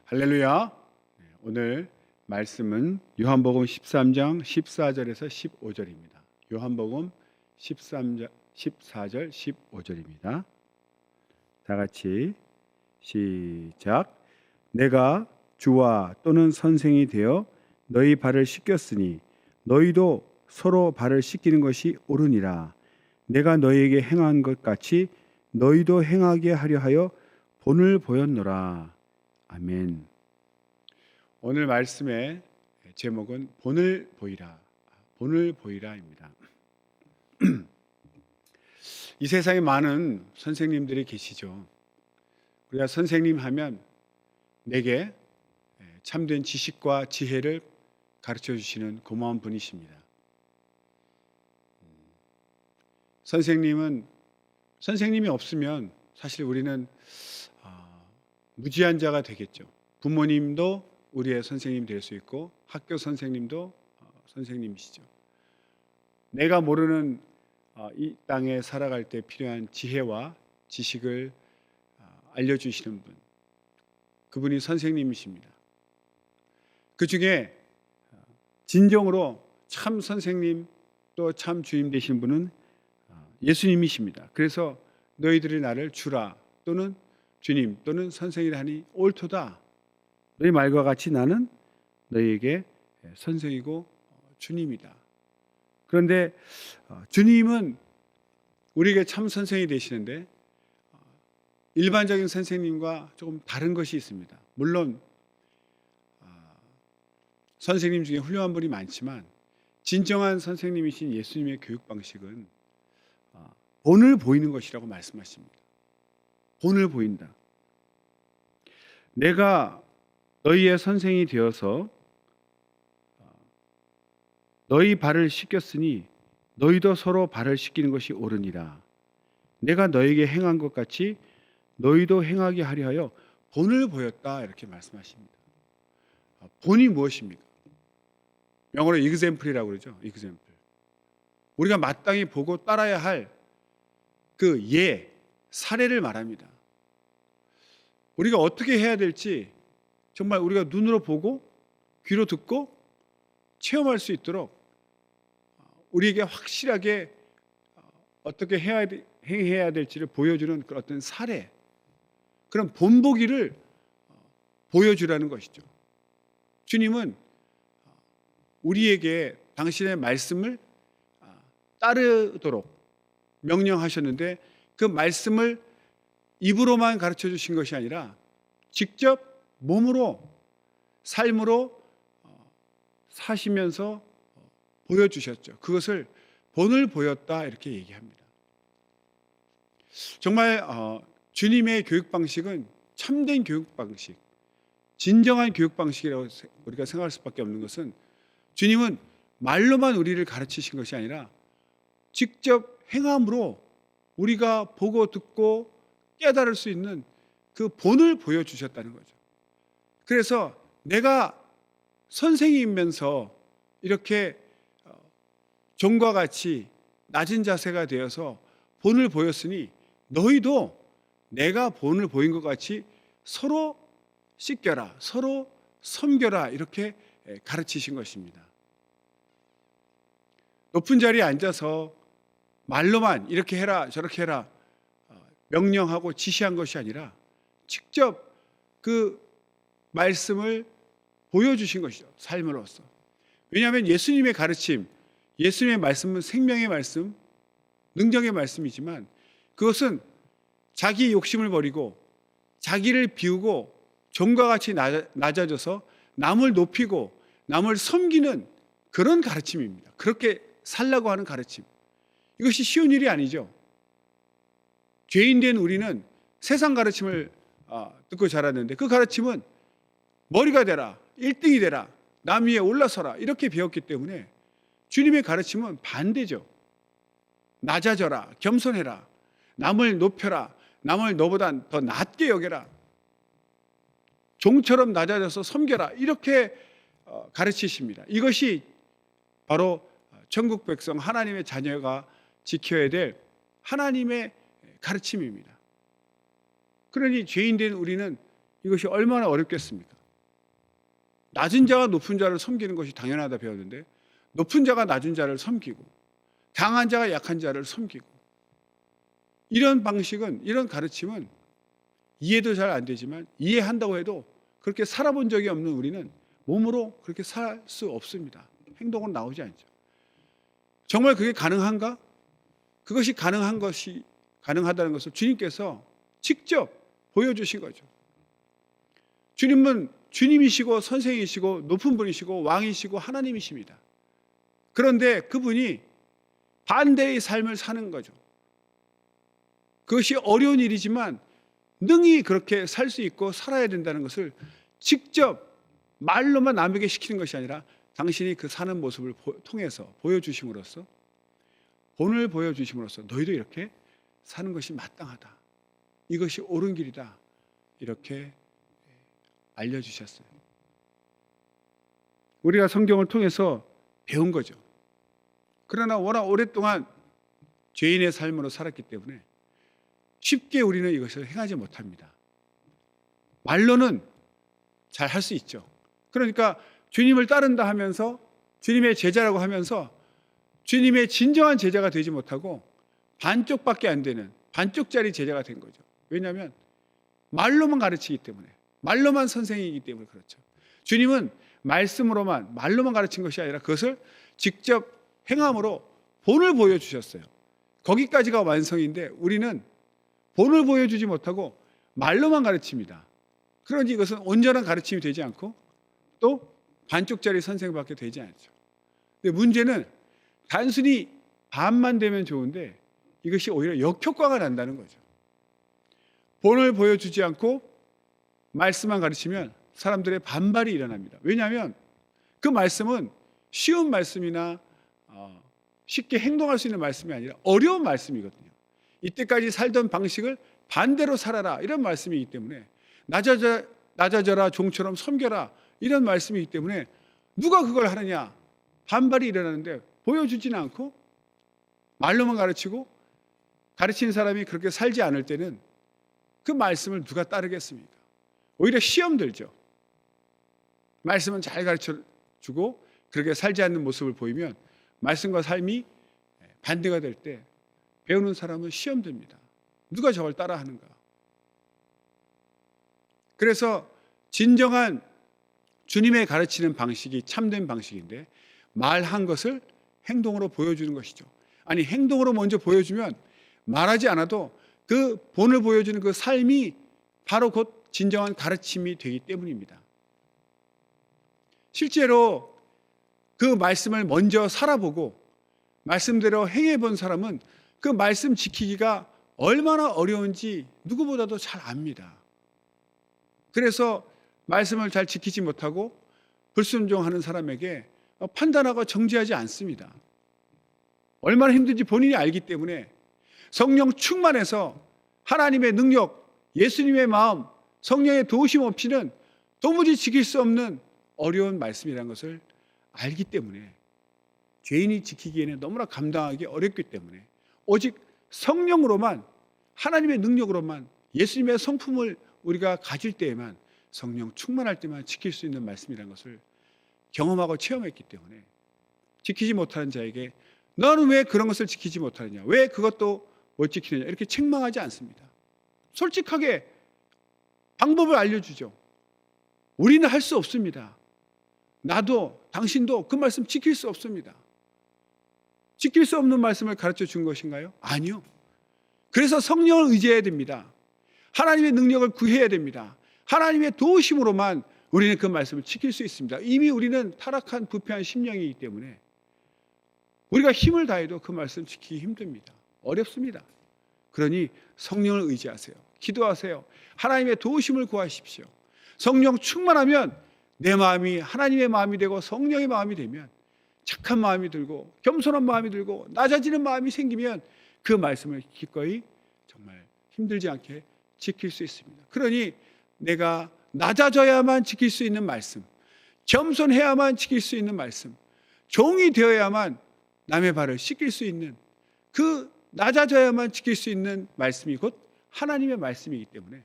할렐루야. 오늘 말씀은 요한복음 13장 14절에서 15절입니다. 요한복음 13장 14절 15절입니다. 다 같이 시작. 내가 주와 또는 선생이 되어 너희 발을 씻겼으니 너희도 서로 발을 씻기는 것이 옳으니라. 내가 너희에게 행한 것 같이 너희도 행하게 하려 하여 본을 보였노라. 아멘. 오늘 말씀의 제목은 본을 보이라, 본을 보이라입니다. 이 세상에 많은 선생님들이 계시죠. 우리가 선생님 하면 내게 참된 지식과 지혜를 가르쳐 주시는 고마운 분이십니다. 선생님이 없으면 사실 우리는 무지한 자가 되겠죠. 부모님도 우리의 선생님 될 수 있고 학교 선생님도 선생님이시죠. 내가 모르는 이 땅에 살아갈 때 필요한 지혜와 지식을 알려주시는 분, 그분이 선생님이십니다. 그 중에 진정으로 참 선생님 또 참 주임 되신 분은 예수님이십니다. 그래서 너희들이 나를 주라 또는 주님 또는 선생이라 하니 옳도다. 너희 말과 같이 나는 너희에게 선생이고 주님이다. 그런데 주님은 우리에게 참 선생이 되시는데 일반적인 선생님과 조금 다른 것이 있습니다. 물론 선생님 중에 훌륭한 분이 많지만 진정한 선생님이신 예수님의 교육 방식은 본을 보이는 것이라고 말씀하십니다. 본을 보인다. 내가 너희의 선생이 되어서 너희 발을 씻겼으니 너희도 서로 발을 씻기는 것이 옳으니라. 내가 너희에게 행한 것 같이 너희도 행하게 하려 하여 본을 보였다. 이렇게 말씀하십니다. 본이 무엇입니까? 영어로 example이라고 그러죠. example. 우리가 마땅히 보고 따라야 할 그 사례를 말합니다. 우리가 어떻게 해야 될지 정말 우리가 눈으로 보고 귀로 듣고 체험할 수 있도록 우리에게 확실하게 어떻게 행해야 될지를 보여주는 그런 어떤 사례, 그런 본보기를 보여주라는 것이죠. 주님은 우리에게 당신의 말씀을 따르도록 명령하셨는데 그 말씀을 입으로만 가르쳐 주신 것이 아니라 직접 몸으로 삶으로 사시면서 보여주셨죠. 그것을 본을 보였다 이렇게 얘기합니다. 정말 주님의 교육 방식은 참된 교육 방식, 진정한 교육 방식이라고 우리가 생각할 수밖에 없는 것은 주님은 말로만 우리를 가르치신 것이 아니라 직접 행함으로 우리가 보고 듣고 깨달을 수 있는 그 본을 보여주셨다는 거죠. 그래서 내가 선생이면서 이렇게 종과 같이 낮은 자세가 되어서 본을 보였으니 너희도 내가 본을 보인 것 같이 서로 씻겨라, 서로 섬겨라 이렇게 가르치신 것입니다. 높은 자리에 앉아서 말로만 이렇게 해라 저렇게 해라 명령하고 지시한 것이 아니라 직접 그 말씀을 보여주신 것이죠. 삶으로서. 왜냐하면 예수님의 가르침, 예수님의 말씀은 생명의 말씀, 능력의 말씀이지만 그것은 자기 욕심을 버리고 자기를 비우고 종과 같이 낮아져서 남을 높이고 남을 섬기는 그런 가르침입니다. 그렇게 살라고 하는 가르침. 이것이 쉬운 일이 아니죠. 죄인된 우리는 세상 가르침을 듣고 자랐는데 그 가르침은 머리가 되라, 1등이 되라, 남 위에 올라서라 이렇게 배웠기 때문에 주님의 가르침은 반대죠. 낮아져라, 겸손해라, 남을 높여라, 남을 너보다 더 낮게 여겨라, 종처럼 낮아져서 섬겨라 이렇게 가르치십니다. 이것이 바로 천국 백성 하나님의 자녀가 지켜야 될 하나님의 가르침입니다. 그러니 죄인된 우리는 이것이 얼마나 어렵겠습니까? 낮은 자가 높은 자를 섬기는 것이 당연하다 배웠는데 높은 자가 낮은 자를 섬기고 강한 자가 약한 자를 섬기고 이런 방식은, 이런 가르침은 이해도 잘 안 되지만 이해한다고 해도 그렇게 살아본 적이 없는 우리는 몸으로 그렇게 살 수 없습니다. 행동으로 나오지 않죠. 정말 그게 가능한가? 그것이 가능하다는 것을 주님께서 직접 보여주신 거죠. 주님은 주님이시고 선생이시고 높은 분이시고 왕이시고 하나님이십니다. 그런데 그분이 반대의 삶을 사는 거죠. 그것이 어려운 일이지만 능히 그렇게 살 수 있고 살아야 된다는 것을 직접 말로만 남에게 시키는 것이 아니라 당신이 그 사는 모습을 통해서 보여주심으로써, 본을 보여주심으로써 너희도 이렇게 사는 것이 마땅하다, 이것이 옳은 길이다, 이렇게 알려주셨어요. 우리가 성경을 통해서 배운 거죠. 그러나 워낙 오랫동안 죄인의 삶으로 살았기 때문에 쉽게 우리는 이것을 행하지 못합니다. 말로는 잘 할 수 있죠. 그러니까 주님을 따른다 하면서, 주님의 제자라고 하면서 주님의 진정한 제자가 되지 못하고 반쪽밖에 안 되는 반쪽짜리 제자가 된 거죠. 왜냐하면 말로만 가르치기 때문에, 말로만 선생이기 때문에 그렇죠. 주님은 말로만 가르친 것이 아니라 그것을 직접 행함으로 본을 보여주셨어요. 거기까지가 완성인데 우리는 본을 보여주지 못하고 말로만 가르칩니다. 그러니 이것은 온전한 가르침이 되지 않고 또 반쪽짜리 선생밖에 되지 않죠. 근데 문제는 단순히 반만 되면 좋은데 이것이 오히려 역효과가 난다는 거죠. 본을 보여주지 않고 말씀만 가르치면 사람들의 반발이 일어납니다. 왜냐하면 그 말씀은 쉬운 말씀이나 쉽게 행동할 수 있는 말씀이 아니라 어려운 말씀이거든요. 이때까지 살던 방식을 반대로 살아라, 이런 말씀이기 때문에 낮아져라, 종처럼 섬겨라, 이런 말씀이기 때문에 누가 그걸 하느냐, 반발이 일어나는데 보여주지는 않고 말로만 가르치고 가르치는 사람이 그렇게 살지 않을 때는 그 말씀을 누가 따르겠습니까? 오히려 시험 들죠. 말씀은 잘 가르쳐주고 그렇게 살지 않는 모습을 보이면 말씀과 삶이 반대가 될 때 배우는 사람은 시험 듭니다. 누가 저걸 따라하는가? 그래서 진정한 주님의 가르치는 방식이 참된 방식인데 말한 것을 행동으로 보여주는 것이죠. 아니, 행동으로 먼저 보여주면 말하지 않아도 그 본을 보여주는 그 삶이 바로 곧 진정한 가르침이 되기 때문입니다. 실제로 그 말씀을 먼저 살아보고 말씀대로 행해본 사람은 그 말씀 지키기가 얼마나 어려운지 누구보다도 잘 압니다. 그래서 말씀을 잘 지키지 못하고 불순종하는 사람에게 판단하고 정죄하지 않습니다. 얼마나 힘든지 본인이 알기 때문에 성령 충만해서 하나님의 능력, 예수님의 마음, 성령의 도우심 없이는 도무지 지킬 수 없는 어려운 말씀이라는 것을 알기 때문에 죄인이 지키기에는 너무나 감당하기 어렵기 때문에 오직 성령으로만, 하나님의 능력으로만, 예수님의 성품을 우리가 가질 때에만, 성령 충만할 때만 지킬 수 있는 말씀이라는 것을 경험하고 체험했기 때문에 지키지 못하는 자에게 너는 왜 그런 것을 지키지 못하느냐, 왜 그것도 못 지키느냐, 이렇게 책망하지 않습니다. 솔직하게 방법을 알려주죠. 우리는 할 수 없습니다. 나도 당신도 그 말씀 지킬 수 없습니다. 지킬 수 없는 말씀을 가르쳐 준 것인가요? 아니요. 그래서 성령을 의지해야 됩니다. 하나님의 능력을 구해야 됩니다. 하나님의 도우심으로만 우리는 그 말씀을 지킬 수 있습니다. 이미 우리는 타락한 부패한 심령이기 때문에 우리가 힘을 다해도 그 말씀 지키기 힘듭니다. 어렵습니다. 그러니 성령을 의지하세요. 기도하세요. 하나님의 도우심을 구하십시오. 성령 충만하면 내 마음이 하나님의 마음이 되고 성령의 마음이 되면 착한 마음이 들고 겸손한 마음이 들고 낮아지는 마음이 생기면 그 말씀을 기꺼이 정말 힘들지 않게 지킬 수 있습니다. 그러니 내가 낮아져야만 지킬 수 있는 말씀, 겸손해야만 지킬 수 있는 말씀, 종이 되어야만 남의 발을 씻길 수 있는, 그 낮아져야만 지킬 수 있는 말씀이 곧 하나님의 말씀이기 때문에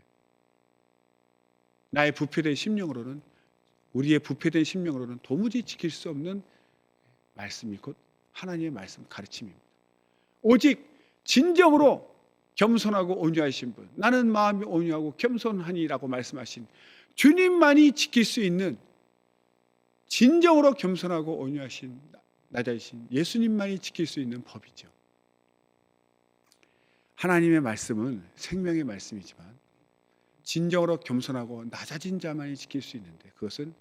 나의 부패된 심령으로는, 우리의 부패된 심령으로는 도무지 지킬 수 없는 말씀이 곧 하나님의 말씀 가르침입니다. 오직 진정으로 겸손하고 온유하신 분, 나는 마음이 온유하고 겸손하니라고 말씀하신 주님만이 지킬 수 있는, 진정으로 겸손하고 온유하신 낮아지신 예수님만이 지킬 수 있는 법이죠. 하나님의 말씀은 생명의 말씀이지만 진정으로 겸손하고 낮아진 자만이 지킬 수 있는데 그것은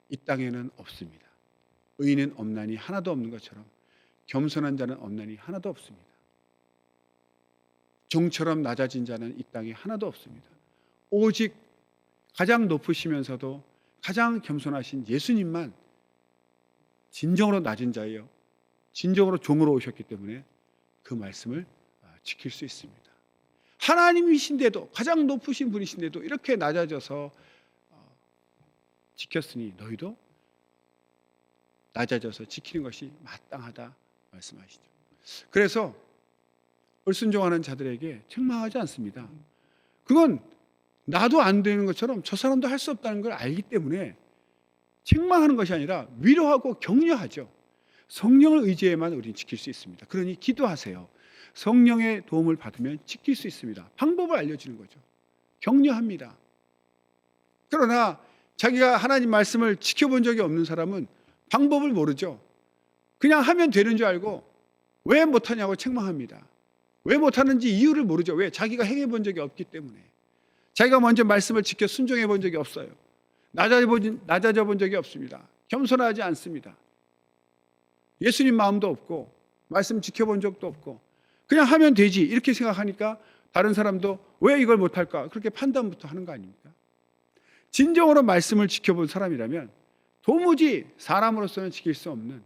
이 땅에는 없습니다. 의인은 없나니 하나도 없는 것처럼 겸손한 자는 없나니 하나도 없습니다. 종처럼 낮아진 자는 이 땅에 하나도 없습니다. 오직 가장 높으시면서도 가장 겸손하신 예수님만 진정으로 낮은 자예요. 진정으로 종으로 오셨기 때문에 그 말씀을 지킬 수 있습니다. 하나님이신데도, 가장 높으신 분이신데도 이렇게 낮아져서 지켰으니 너희도 낮아져서 지키는 것이 마땅하다 말씀하시죠. 그래서 불순종하는 자들에게 책망하지 않습니다. 그건 나도 안 되는 것처럼 저 사람도 할 수 없다는 걸 알기 때문에 책망하는 것이 아니라 위로하고 격려하죠. 성령을 의지해만 우리는 지킬 수 있습니다. 그러니 기도하세요. 성령의 도움을 받으면 지킬 수 있습니다. 방법을 알려주는 거죠. 격려합니다. 그러나 자기가 하나님 말씀을 지켜본 적이 없는 사람은 방법을 모르죠. 그냥 하면 되는 줄 알고 왜 못하냐고 책망합니다. 왜 못하는지 이유를 모르죠. 왜? 자기가 행해본 적이 없기 때문에. 자기가 먼저 말씀을 지켜 순종해 본 적이 없어요. 낮아져 본 적이 없습니다. 겸손하지 않습니다. 예수님 마음도 없고 말씀 지켜본 적도 없고 그냥 하면 되지 이렇게 생각하니까 다른 사람도 왜 이걸 못할까 그렇게 판단부터 하는 거 아닙니까? 진정으로 말씀을 지켜본 사람이라면 도무지 사람으로서는 지킬 수 없는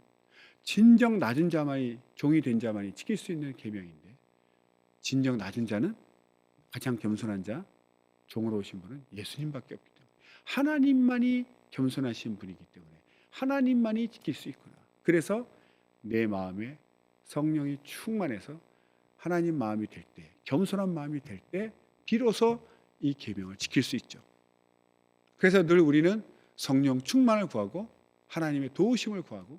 진정 낮은 자만이, 종이 된 자만이 지킬 수 있는 계명인데, 진정 낮은 자는, 가장 겸손한 자, 종으로 오신 분은 예수님밖에 없기 때문에, 하나님만이 겸손하신 분이기 때문에 하나님만이 지킬 수 있구나. 그래서 내 마음에 성령이 충만해서 하나님 마음이 될 때, 겸손한 마음이 될 때 비로소 이 계명을 지킬 수 있죠. 그래서 늘 우리는 성령 충만을 구하고 하나님의 도우심을 구하고,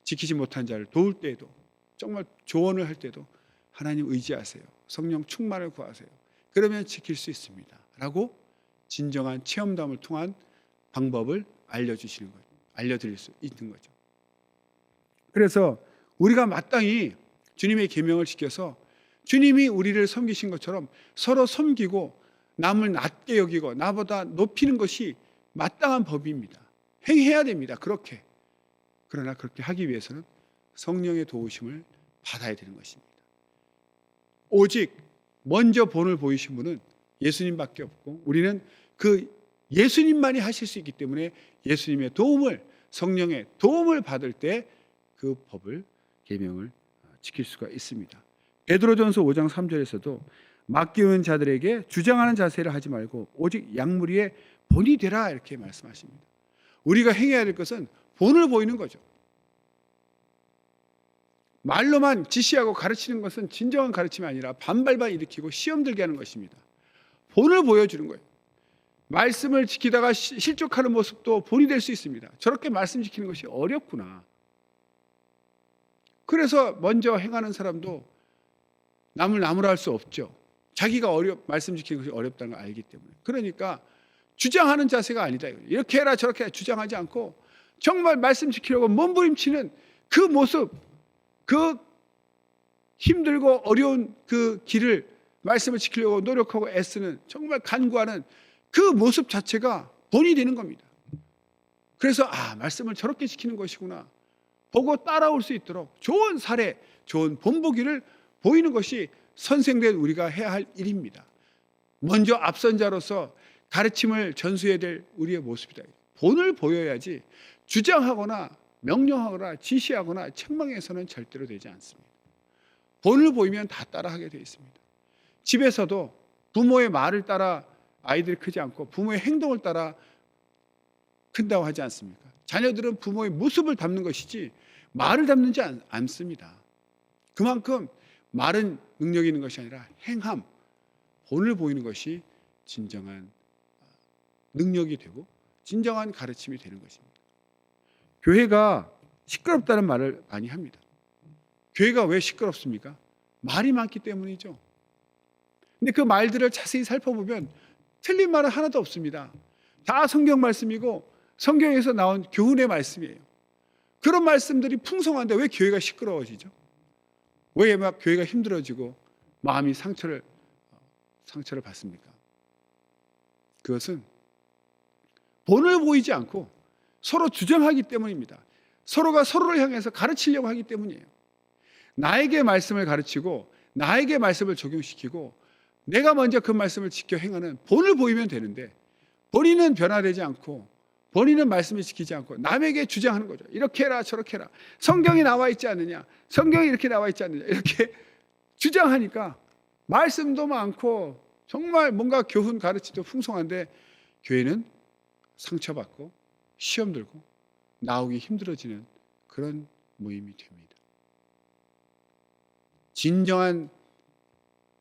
지키지 못한 자를 도울 때에도, 정말 조언을 할 때도 하나님 의지하세요. 성령 충만을 구하세요. 그러면 지킬 수 있습니다. 라고 진정한 체험담을 통한 방법을 알려주시는 거죠. 알려드릴 수 있는 거죠. 그래서 우리가 마땅히 주님의 계명을 지켜서 주님이 우리를 섬기신 것처럼 서로 섬기고 남을 낮게 여기고 나보다 높이는 것이 마땅한 법입니다. 행해야 됩니다. 그렇게. 그러나 그렇게 하기 위해서는 성령의 도우심을 받아야 되는 것입니다. 오직 먼저 본을 보이신 분은 예수님밖에 없고 우리는 그 예수님만이 하실 수 있기 때문에 예수님의 도움을, 성령의 도움을 받을 때 그 법을, 계명을 지킬 수가 있습니다. 베드로전서 5장 3절에서도 맡기는 자들에게 주장하는 자세를 하지 말고 오직 양무리의 본이 되라 이렇게 말씀하십니다. 우리가 행해야 될 것은 본을 보이는 거죠. 말로만 지시하고 가르치는 것은 진정한 가르침이 아니라 반발만 일으키고 시험 들게 하는 것입니다. 본을 보여주는 거예요. 말씀을 지키다가 실족하는 모습도 본이 될 수 있습니다. 저렇게 말씀 지키는 것이 어렵구나. 그래서 먼저 행하는 사람도 남을 나무라 할 수 없죠. 자기가 말씀 지키는 것이 어렵다는 걸 알기 때문에. 그러니까 주장하는 자세가 아니다. 이렇게 해라 저렇게 해라 주장하지 않고 정말 말씀 지키려고 몸부림치는 그 모습, 그 힘들고 어려운 그 길을 말씀을 지키려고 노력하고 애쓰는, 정말 간구하는 그 모습 자체가 본이 되는 겁니다. 그래서 말씀을 저렇게 지키는 것이구나 보고 따라올 수 있도록 좋은 사례, 좋은 본보기를 보이는 것이 선생된 우리가 해야 할 일입니다. 먼저 앞선 자로서 가르침을 전수해야 될 우리의 모습이다. 본을 보여야지 주장하거나 명령하거나 지시하거나 책망해서는 절대로 되지 않습니다. 본을 보이면 다 따라하게 되어 있습니다. 집에서도 부모의 말을 따라 아이들이 크지 않고 부모의 행동을 따라 큰다고 하지 않습니까? 자녀들은 부모의 모습을 담는 것이지 말을 담는지 않습니다. 그만큼 말은 능력이 있는 것이 아니라 행함, 본을 보이는 것이 진정한 능력이 되고 진정한 가르침이 되는 것입니다. 교회가 시끄럽다는 말을 많이 합니다. 교회가 왜 시끄럽습니까? 말이 많기 때문이죠. 근데 그 말들을 자세히 살펴보면 틀린 말은 하나도 없습니다. 다 성경 말씀이고 성경에서 나온 교훈의 말씀이에요. 그런 말씀들이 풍성한데 왜 교회가 시끄러워지죠? 왜 막 교회가 힘들어지고 마음이 상처를 받습니까? 그것은 본을 보이지 않고 서로 주장하기 때문입니다. 서로가 서로를 향해서 가르치려고 하기 때문이에요. 나에게 말씀을 가르치고 나에게 말씀을 적용시키고 내가 먼저 그 말씀을 지켜 행하는 본을 보이면 되는데, 본인은 변화되지 않고 본인은 말씀을 지키지 않고 남에게 주장하는 거죠. 이렇게 해라 저렇게 해라. 성경이 나와 있지 않느냐. 성경이 이렇게 나와 있지 않느냐. 이렇게 주장하니까 말씀도 많고 정말 뭔가 교훈 가르치도 풍성한데 교회는 상처받고 시험 들고 나오기 힘들어지는 그런 모임이 됩니다. 진정한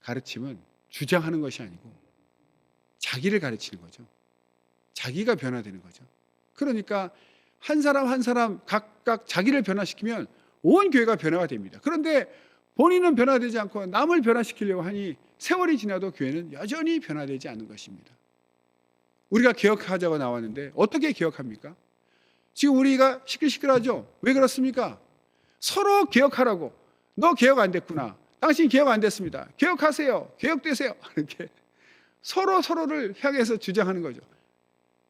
가르침은 주장하는 것이 아니고 자기를 가르치는 거죠. 자기가 변화되는 거죠. 그러니까 한 사람 한 사람 각각 자기를 변화시키면 온 교회가 변화가 됩니다. 그런데 본인은 변화되지 않고 남을 변화시키려고 하니 세월이 지나도 교회는 여전히 변화되지 않는 것입니다. 우리가 개혁하자고 나왔는데 어떻게 개혁합니까? 지금 우리가 시끌시끌하죠? 왜 그렇습니까? 서로 개혁하라고. 너 개혁 안 됐구나. 당신 개혁 안 됐습니다. 개혁하세요. 개혁되세요. 이렇게 서로를 향해서 주장하는 거죠.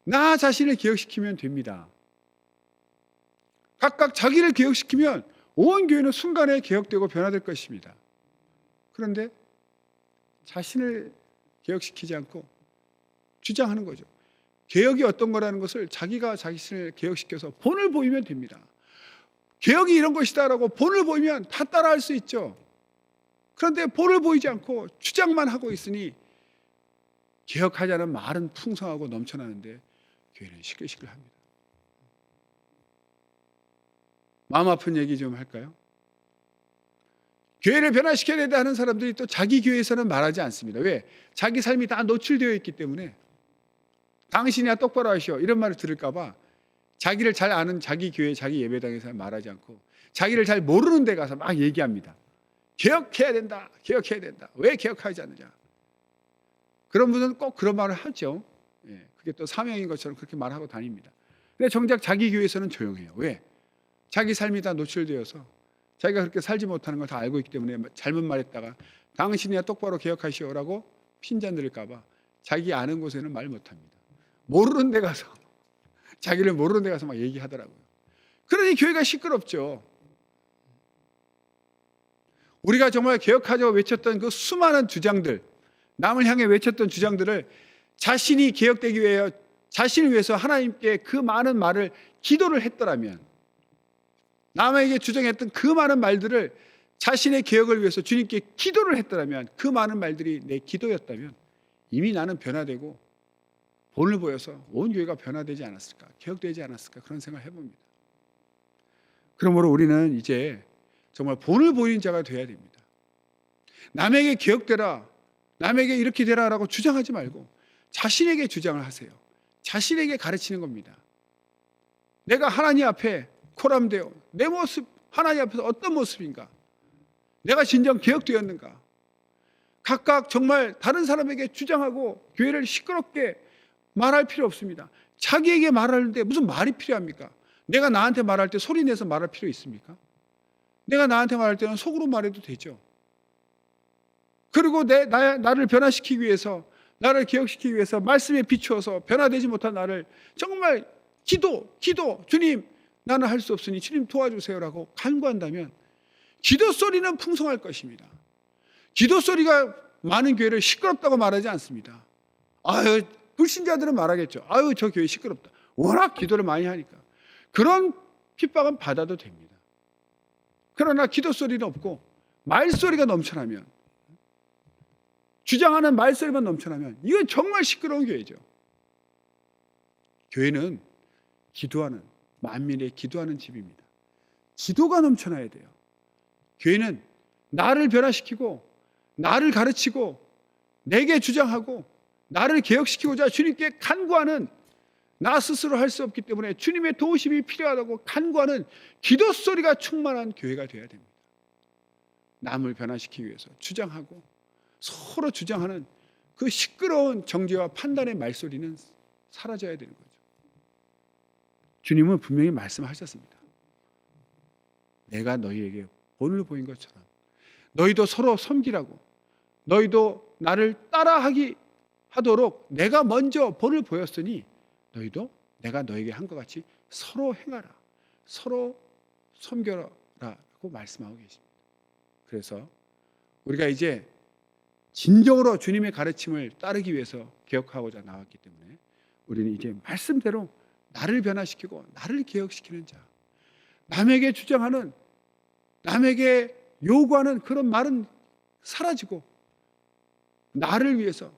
나 자신을 개혁시키면 됩니다. 각각 자기를 개혁시키면 온 교회는 순간에 개혁되고 변화될 것입니다. 그런데 자신을 개혁시키지 않고 주장하는 거죠. 개혁이 어떤 거라는 것을 자기가 자신을 개혁시켜서 본을 보이면 됩니다. 개혁이 이런 것이다라고 본을 보이면 다 따라할 수 있죠. 그런데 본을 보이지 않고 주장만 하고 있으니 개혁하자는 말은 풍성하고 넘쳐나는데 교회는 시끌시끌합니다. 마음 아픈 얘기 좀 할까요? 교회를 변화시켜야 된다 하는 사람들이 또 자기 교회에서는 말하지 않습니다. 왜? 자기 삶이 다 노출되어 있기 때문에 당신이야 똑바로 하시오 이런 말을 들을까 봐 자기를 잘 아는 자기 교회 자기 예배당에서 말하지 않고 자기를 잘 모르는 데 가서 막 얘기합니다. 개혁해야 된다. 개혁해야 된다. 왜 개혁하지 않느냐. 그런 분은 꼭 그런 말을 하죠. 예, 그게 또 사명인 것처럼 그렇게 말하고 다닙니다. 근데 정작 자기 교회에서는 조용해요. 왜? 자기 삶이 다 노출되어서 자기가 그렇게 살지 못하는 걸 다 알고 있기 때문에 잘못 말했다가 당신이야 똑바로 개혁하시오라고 핀잔 들을까 봐 자기 아는 곳에는 말 못합니다. 모르는 데 가서 자기를 모르는 데 가서 막 얘기하더라고요. 그러니 교회가 시끄럽죠. 우리가 정말 개혁하자고 외쳤던 그 수많은 주장들, 남을 향해 외쳤던 주장들을 자신이 개혁되기 위해 자신을 위해서 하나님께 그 많은 말을 기도를 했더라면, 남에게 주장했던 그 많은 말들을 자신의 개혁을 위해서 주님께 기도를 했더라면, 그 많은 말들이 내 기도였다면 이미 나는 변화되고 본을 보여서 온 교회가 변화되지 않았을까, 개혁되지 않았을까, 그런 생각을 해봅니다. 그러므로 우리는 이제 정말 본을 보이는 자가 되어야 됩니다. 남에게 개혁되라, 남에게 이렇게 되라라고 주장하지 말고 자신에게 주장을 하세요. 자신에게 가르치는 겁니다. 내가 하나님 앞에 코람되어 내 모습, 하나님 앞에서 어떤 모습인가, 내가 진정 개혁되었는가, 각각 정말 다른 사람에게 주장하고 교회를 시끄럽게 말할 필요 없습니다. 자기에게 말하는데 무슨 말이 필요합니까? 내가 나한테 말할 때 소리 내서 말할 필요 있습니까? 내가 나한테 말할 때는 속으로 말해도 되죠. 그리고 나를 변화시키기 위해서, 나를 개혁시키기 위해서 말씀에 비추어서 변화되지 못한 나를 정말 기도, 주님 나는 할 수 없으니 주님 도와주세요라고 간구한다면 기도 소리는 풍성할 것입니다. 기도 소리가 많은 교회를 시끄럽다고 말하지 않습니다. 아유, 불신자들은 말하겠죠. 아유, 저 교회 시끄럽다. 워낙 기도를 많이 하니까. 그런 핍박은 받아도 됩니다. 그러나 기도 소리는 없고 말소리가 넘쳐나면, 주장하는 말소리만 넘쳐나면 이건 정말 시끄러운 교회죠. 교회는 기도하는, 만민의 기도하는 집입니다. 기도가 넘쳐나야 돼요. 교회는 나를 변화시키고 나를 가르치고 내게 주장하고 나를 개혁시키고자 주님께 간구하는, 나 스스로 할 수 없기 때문에 주님의 도우심이 필요하다고 간구하는 기도 소리가 충만한 교회가 되어야 됩니다. 남을 변화시키기 위해서 주장하고 서로 주장하는 그 시끄러운 정죄와 판단의 말소리는 사라져야 되는 거죠. 주님은 분명히 말씀하셨습니다. 내가 너희에게 본을 보인 것처럼 너희도 서로 섬기라고, 너희도 나를 따라하기 하도록 내가 먼저 본을 보였으니 너희도 내가 너에게 한 것 같이 서로 행하라, 서로 섬겨라라고 말씀하고 계십니다. 그래서 우리가 이제 진정으로 주님의 가르침을 따르기 위해서 개혁하고자 나왔기 때문에 우리는 이제 말씀대로 나를 변화시키고 나를 개혁시키는 자, 남에게 주장하는, 남에게 요구하는 그런 말은 사라지고 나를 위해서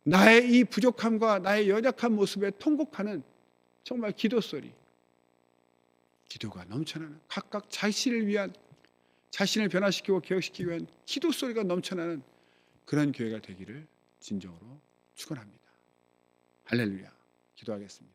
나의 이 부족함과 나의 연약한 모습에 통곡하는 정말 기도 소리, 기도가 넘쳐나는, 각각 자신을 위한, 자신을 변화시키고 개혁시키기 위한 기도 소리가 넘쳐나는 그런 교회가 되기를 진정으로 축원합니다. 할렐루야. 기도하겠습니다.